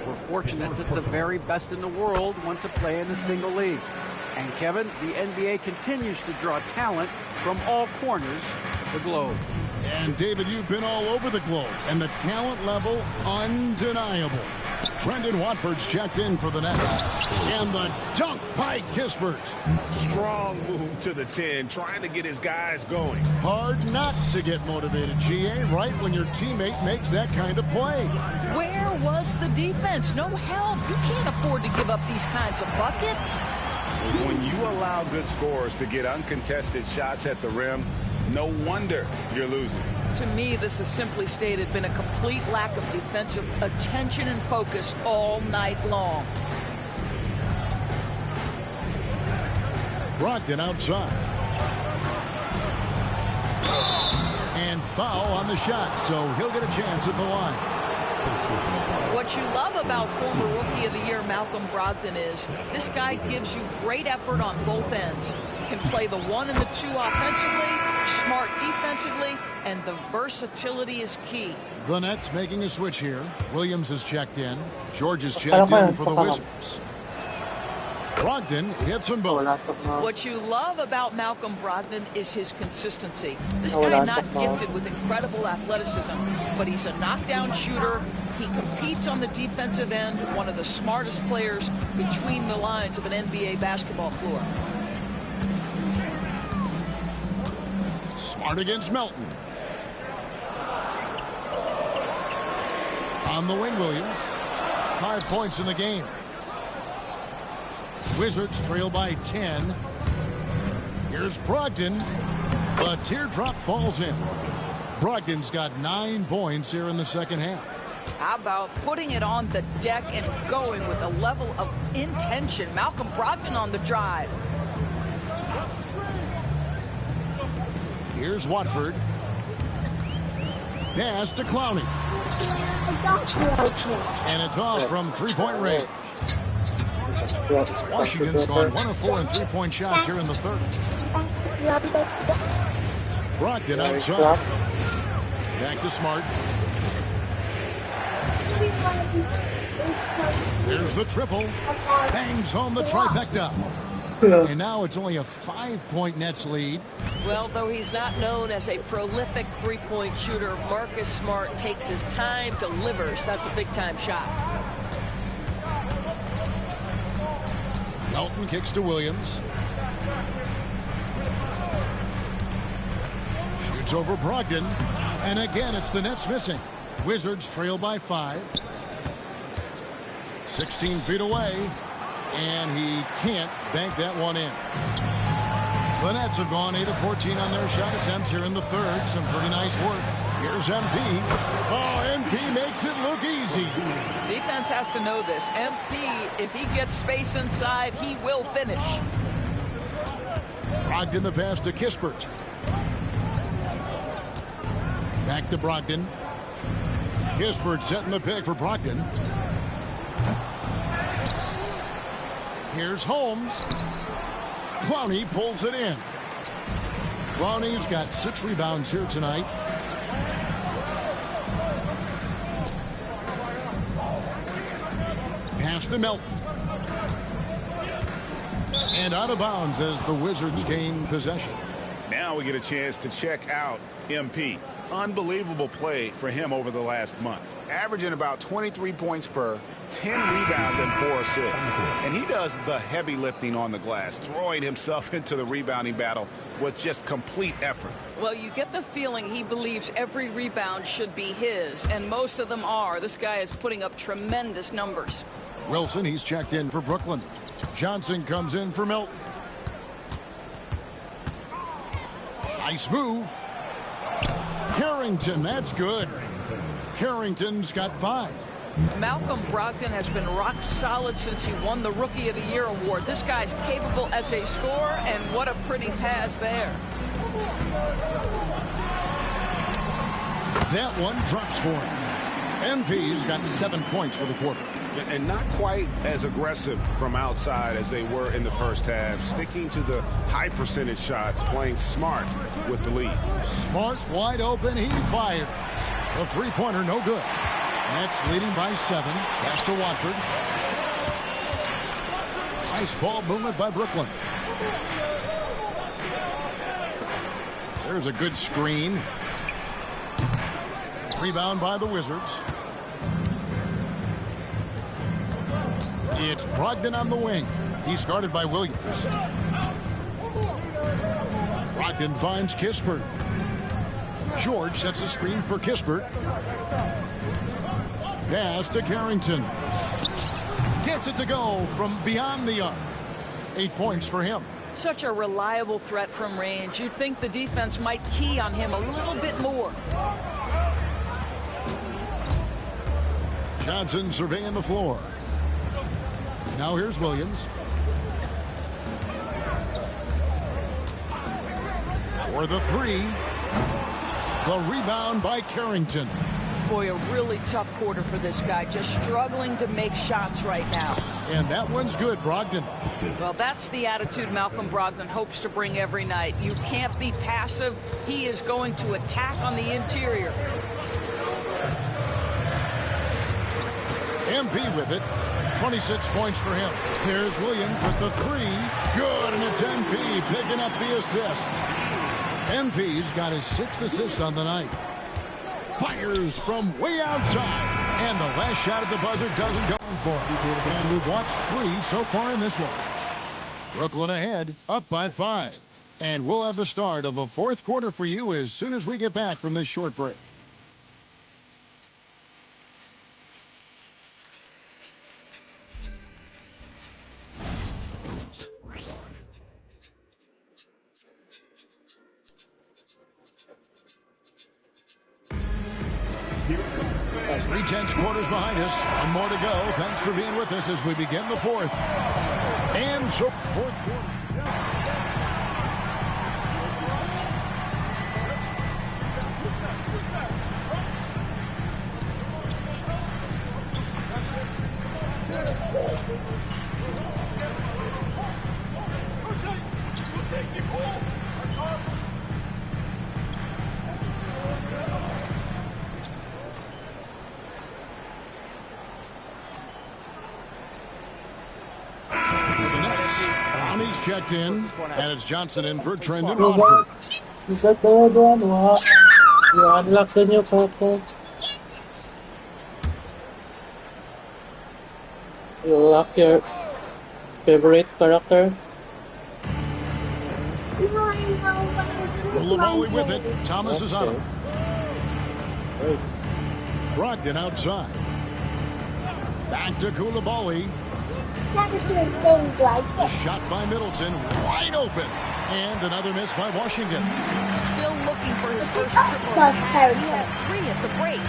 We're fortunate that the very best in the world want to play in a single league. And Kevin, the NBA continues to draw talent from all corners of the globe. And David, you've been all over the globe, and the talent level undeniable. Trendon Watford's checked in for the Nets. And the dunk by Kispert. Strong move to the 10, trying to get his guys going. Hard not to get motivated, GA, right when your teammate makes that kind of play. Where was the defense? No help. You can't afford to give up these kinds of buckets. When you allow good scorers to get uncontested shots at the rim, no wonder you're losing. To me, this has simply stated been a complete lack of defensive attention and focus all night long. Brogdon outside. And foul on the shot, so he'll get a chance at the line. What you love about former Rookie of the Year Malcolm Brogdon is this guy gives you great effort on both ends. Can play the 1 and the 2 offensively, smart defensively, and the versatility is key. The Nets making a switch here. Williams is checked in. George is checked in for the Wizards. Brogdon hits them both. What you love about Malcolm Brogdon is his consistency. This guy not gifted with incredible athleticism, but he's a knockdown shooter. He competes on the defensive end, one of the smartest players between the lines of an NBA basketball floor. Smart against Melton. On the wing, Williams. 5 points in the game. Wizards trail by 10. Here's Brogdon. The teardrop falls in. Brogdon's got 9 points here in the second half. How about putting it on the deck and going with a level of intention? Malcolm Brogdon on the drive. Here's Watford. Pass to Clowney. And it's off from three-point range. Washington's gone 1 of 4 in three-point shots here in the third. Brogdon outside. Back to Smart. There's the triple. Bangs home the trifecta. And now it's only a 5-point Nets lead. Well, though he's not known as a prolific three-point shooter, Marcus Smart takes his time, delivers. That's a big-time shot. Melton kicks to Williams. Shoots over Brogdon. And again, it's the Nets missing. Wizards trail by 5. 16 feet away. And he can't bank that one in. The Nets have gone 8 of 14 on their shot attempts here in the third. Some pretty nice work. Here's MP. Oh, MP makes it look easy. Defense has to know this. MP, if he gets space inside, he will finish. Brogdon the pass to Kispert. Back to Brogdon. Kispert setting the pick for Brogdon. Here's Holmes. Clowney pulls it in. Clowney's got 6 rebounds here tonight. Pass to Melton. And out of bounds as the Wizards gain possession. Now we get a chance to check out MP. Unbelievable play for him over the last month. Averaging about 23 points per, 10 rebounds and 4 assists. And he does the heavy lifting on the glass, throwing himself into the rebounding battle with just complete effort. Well, you get the feeling he believes every rebound should be his, and most of them are. This guy is putting up tremendous numbers. Wilson, he's checked in for Brooklyn. Johnson comes in for Milton. Nice move. Carrington, that's good. Carrington's got 5. Malcolm Brogdon has been rock solid since he won the Rookie of the Year award. This guy's capable as a scorer, and what a pretty pass there. That one drops for him. MP's got 7 points for the quarter. And not quite as aggressive from outside as they were in the first half. Sticking to the high percentage shots, playing smart with the lead. Smart wide open, he fires. The three-pointer no good. Nets leading by 7. Pass to Watford. Nice ball movement by Brooklyn. There's a good screen. Rebound by the Wizards. It's Brogdon on the wing. He's guarded by Williams. Brogdon finds Kispert. George sets a screen for Kispert. Pass to Carrington. Gets it to go from beyond the arc. 8 points for him. Such a reliable threat from range. You'd think the defense might key on him a little bit more. Johnson surveying the floor. Now here's Williams. For the 3. The rebound by Carrington. Boy, a really tough quarter for this guy. Just struggling to make shots right now. And that one's good, Brogdon. Well, that's the attitude Malcolm Brogdon hopes to bring every night. You can't be passive. He is going to attack on the interior. MP with it. 26 points for him. Here's Williams with the 3. Good, and it's MP picking up the assist. MP's got his 6th assist on the night. Fires from way outside. And the last shot at the buzzer doesn't go for it. And we've watched 3 so far in this one. Brooklyn ahead, up by 5. And we'll have the start of a 4th quarter for you as soon as we get back from this short break. Three tenths quarters behind us. One more to go. Thanks for being with us as we begin the 4th. And so 4th quarter. He's checked in, and it's Johnson in for Trendon Watford. Isa todo doon, you unlock the new character. You lock your favorite character. Koulibaly with it. Thomas is on him. Brogdon outside. Back to Koulibaly. Shot by Middleton, wide open. And another miss by Washington. Still looking for his first triple. He had 3 at the break.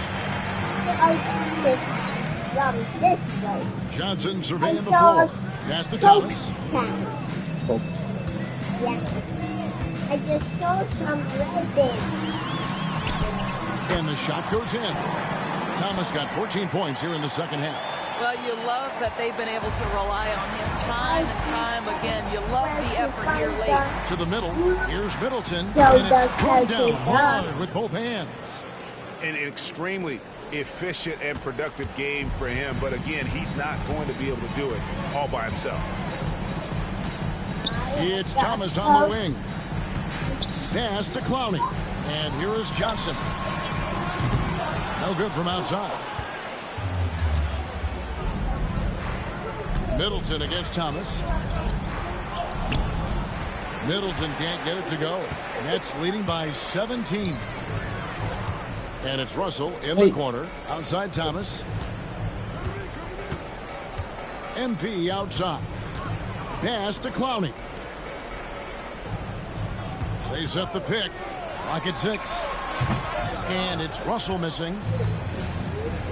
Johnson surveying the floor. Pass to Thomas. I just saw some red there. And the shot goes in. Thomas got 14 points here in the second half. Well, you love that they've been able to rely on him time and time again. You love the effort here late. To the middle. Here's Middleton. And it's thrown down hard with both hands. An extremely efficient and productive game for him. But again, he's not going to be able to do it all by himself. It's Thomas on the wing. Pass to Clowney. And here is Johnson. No good from outside. Middleton against Thomas. Middleton can't get it to go. Nets leading by 17. And it's Russell in the corner. Outside Thomas. MP outside. Pass to Clowney. They set the pick. Lock at 6. And it's Russell missing.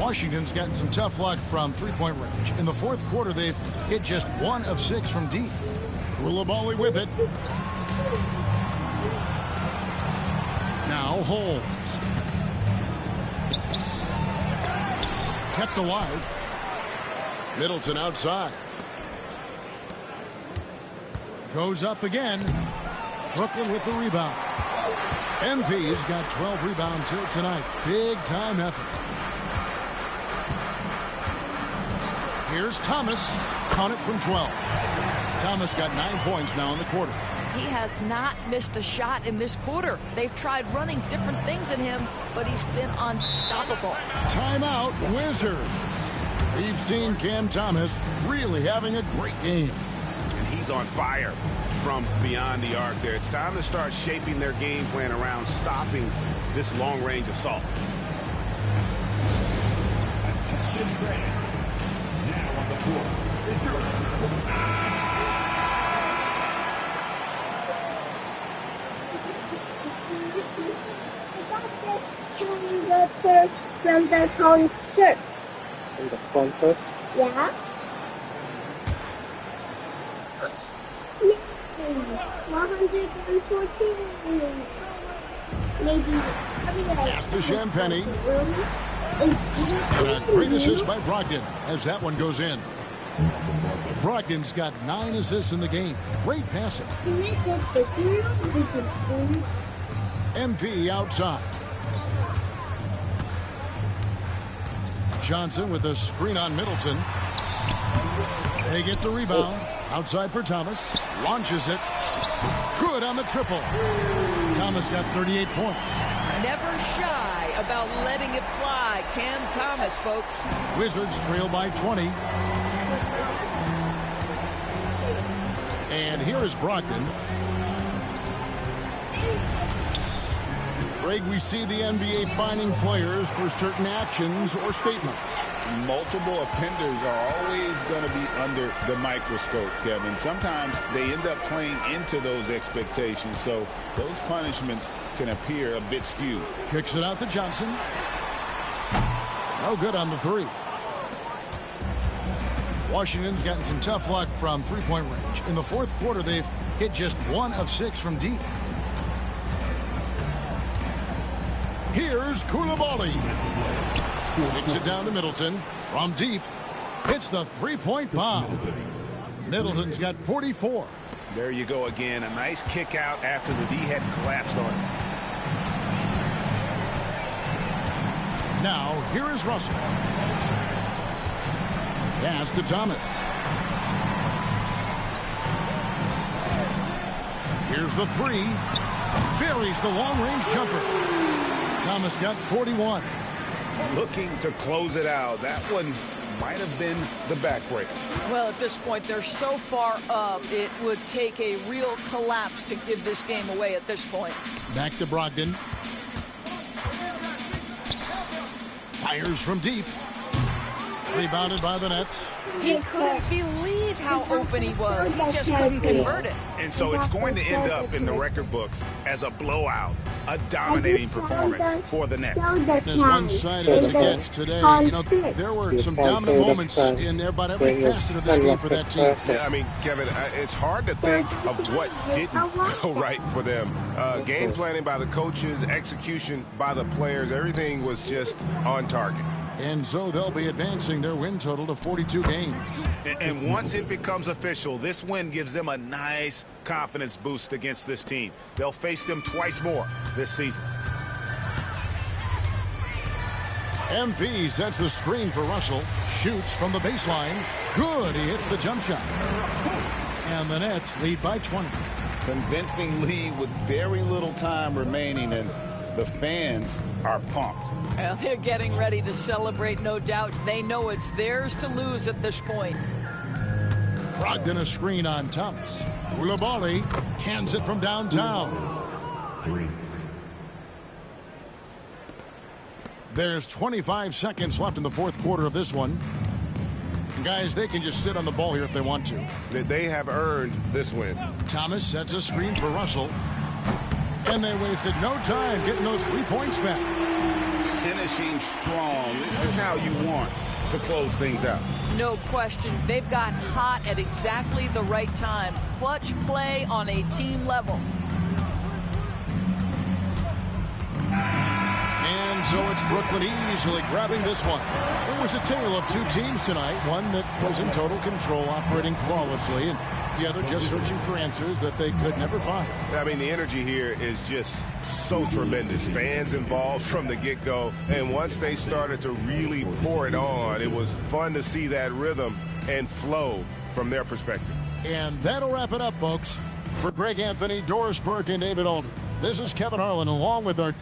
Washington's gotten some tough luck from three-point range. In the fourth quarter, they've hit just 1 of 6 from deep. Koulibaly with it. Now Holmes. Kept alive. Middleton outside. Goes up again. Brooklyn with the rebound. MP's got 12 rebounds here tonight. Big time effort. Here's Thomas. Count it from 12. Thomas got 9 points now in the quarter. He has not missed a shot in this quarter. They've tried running different things at him, but he's been unstoppable. Timeout, Wizards. We've seen Cam Thomas really having a great game. And he's on fire from beyond the arc there. It's time to start shaping their game plan around stopping this long-range assault. Attention fans. Now on the court is your from the concert. From the concert? Yeah. 114. Maybe. Pass to Champagny. And a great assist by Brogdon as that one goes in. Brogdon's got 9 assists in the game. Great passing. MP outside. Johnson with a screen on Middleton. They get the rebound. Outside for Thomas. Launches it. Good on the triple. Thomas got 38 points. Never shy about letting it fly. Cam Thomas, folks. Wizards trail by 20. And here is Brogdon. Greg, we see the NBA fining players for certain actions or statements. Multiple offenders are always going to be under the microscope, Kevin. Sometimes they end up playing into those expectations, so those punishments can appear a bit skewed. Kicks it out to Johnson. No good on the 3. Washington's gotten some tough luck from three-point range. In the fourth quarter, they've hit just 1 of 6 from deep. Here's Koulibaly. Kicks it down to Middleton. From deep, hits the three-point bomb. Middleton's got 44. There you go again. A nice kick out after the D had collapsed on him. Now, here is Russell. Pass to Thomas. Here's the 3. Buries the long-range jumper. Thomas got 41. Looking to close it out. That one might have been the backbreaker. Well, at this point, they're so far up, it would take a real collapse to give this game away at this point. Back to Brogdon. Fires from deep. Rebounded by the Nets. He couldn't believe how open he was. He just couldn't convert it. And so it's going to end up in the record books as a blowout, a dominating performance for the Nets. As one-sided as it gets today, you know, there were some dominant moments in about every facet of this game for that team. Yeah, I mean, Kevin, it's hard to think of what didn't go right for them. Game planning by the coaches, execution by the players, everything was just on target. And so they'll be advancing their win total to 42 games. And once it becomes official, this win gives them a nice confidence boost against this team. They'll face them twice more this season. MP sets the screen for Russell. Shoots from the baseline. Good. He hits the jump shot. And the Nets lead by 20. Convincing lead with very little time remaining. And The fans are pumped. Well, they're getting ready to celebrate, no doubt. They know it's theirs to lose at this point. Brogdon a screen on Thomas. Koulibaly cans it from downtown. 3. There's 25 seconds left in the fourth quarter of this one. And guys, they can just sit on the ball here if they want to. They have earned this win. Thomas sets a screen for Russell. And they wasted no time getting those 3 points back. Finishing strong. This is how you want to close things out. No question. They've got hot at exactly the right time. Clutch play on a team level. And so it's Brooklyn easily grabbing this one. It was a tale of two teams tonight. One that was in total control, operating flawlessly, and the other just searching for answers that they could never find. I mean, the energy here is just so tremendous. Fans involved from the get-go, and once they started to really pour it on, it was fun to see that rhythm and flow from their perspective. And that'll wrap it up, folks. For Greg Anthony, Doris Burke, and David Alden, this is Kevin Harlan along with our...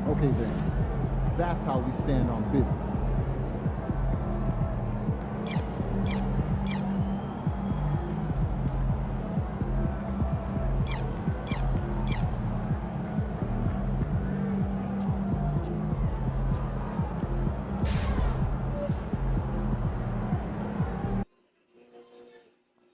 Okay then, that's how we stand on business.